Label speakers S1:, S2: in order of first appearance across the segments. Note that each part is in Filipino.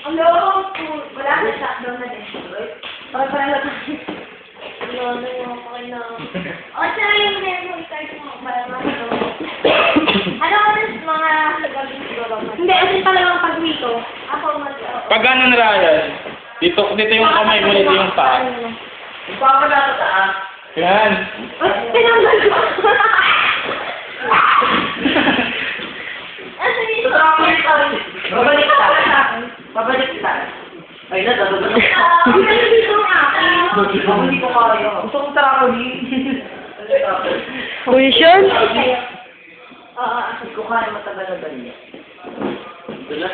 S1: Ano? Wala na lockdown na din. Bakit parang lang? Ano yung pakina? O, siya yung meron i-card mo. Ano ka rin mga sagabing siguro? Hindi, asin pala lang pag-uwi ko. Ako
S2: Pag ganun, Ryan, dito yung kamay mo, dito yung paa.
S3: Ipapala sa taas.
S2: Yan.
S1: Tinanggal ko.
S3: Babalik ka. Babalik ka. Ay, nadadagdag ako. Hindi ko kaya. Gusto kong trampoline.
S4: Position?
S3: Hindi ko kaya matagal na ganyan. Dula?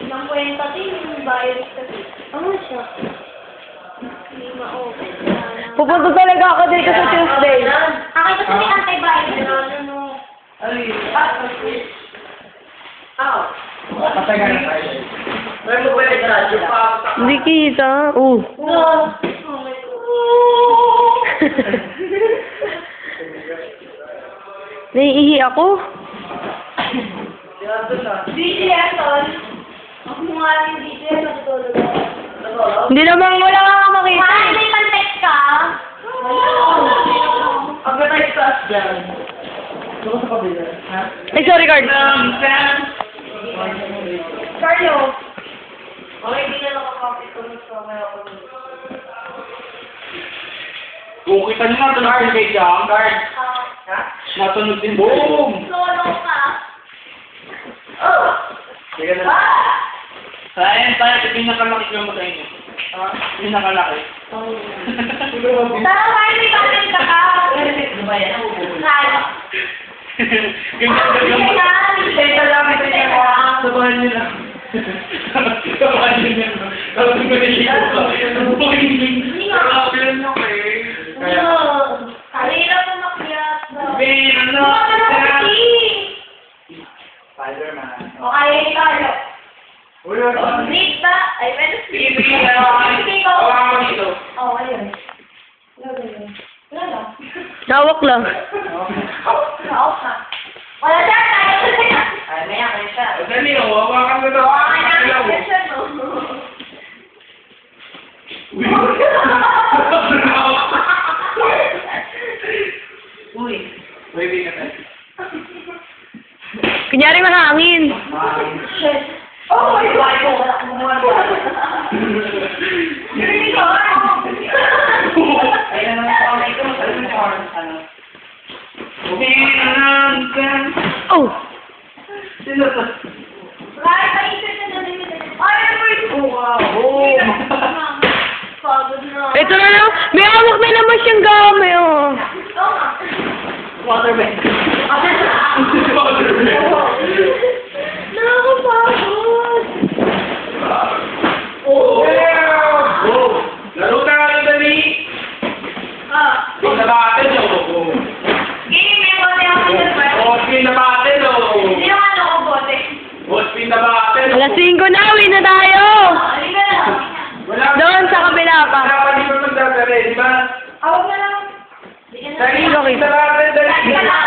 S1: Nang kwenta din yung virus kasi. Ano siya? Hindi ma-open.
S4: Pupunta talaga ako dito sa Tuesday.
S1: Akin kasi may antivirus.
S3: Ay, patay ka na tayo. May mobile na radyo pa.
S4: Hindi kita.
S1: No.
S4: Naiihi ako.
S1: DJ Anton. Ako nga yung DJ natutulog ako.
S4: Hindi naman wala nga makita.
S1: Wala, may pantext ka?
S3: Ang gatay sa taas dyan. Gusto ko sa kabila. Ha?
S4: Ay, sorry, Card.
S1: Carlo.
S3: Okay, hindi na nakakapit ko nito. May ako nito.
S2: Kung kita nyo nga, tunog din kay Jam.
S3: Ha?
S2: Natunog din boom!
S1: Solo ka.
S3: Sige na.
S2: Ryan, tayo, ito pinakalaki lang mo sa inyo. Pinakalaki.
S1: Tara, Carlo, may comment ka ka.
S3: Ano ba yan?
S1: Carlo.
S3: Ito lang, ito yung sabahan nyo lang.
S2: Sabahan nyo lang. Sabahan nyo lang.
S1: Hindi nga. Kanina pa makyat.
S3: Spider-Man.
S1: O kaya ni Carlo.
S3: Uy, ano?
S1: Read ba? Ay, pwede.
S2: Sige, hawakan mo dito.
S1: Oo, ayun. Wala lang.
S4: Hawak lang.
S1: Na-off na. Wala siya, tayo.
S3: Ay, maya kayo siya.
S2: Dali, hawakan mo ito.
S1: Ay, na-question mo.
S3: Uy.
S2: Waving ka tayo.
S4: Kunyari mahangin.
S1: Shit. Oh, my God. Wala akong gumawa ba? Hindi ko.
S3: Ay, ano yung kamay ko? Ano?
S4: Oh!
S3: Sino to?
S1: Wala, pa-insert na doon yung ay,
S3: Wow.
S1: pagod na.
S4: Ito na lang. May hawak na naman siyang gamay, oh.
S1: Oo nga.
S3: Waterbank.
S1: Nakakapagod.
S3: Oh.
S2: Laro ka nga dali. Spin na battle, oh.
S1: Game, may bote ako ng ba?
S2: Oh, spin na battle, oh.
S1: Hindi naman ako bote.
S2: Oh, spin na battle.
S4: Alas 5 na, uwi na tayo!
S1: Halika na.
S2: Wala.
S4: Doon sa kabila pa.
S2: Wala pa dito magdadali, di ba?
S1: Awag na lang.
S2: Dali, spin na battle, dali.
S1: Halika na.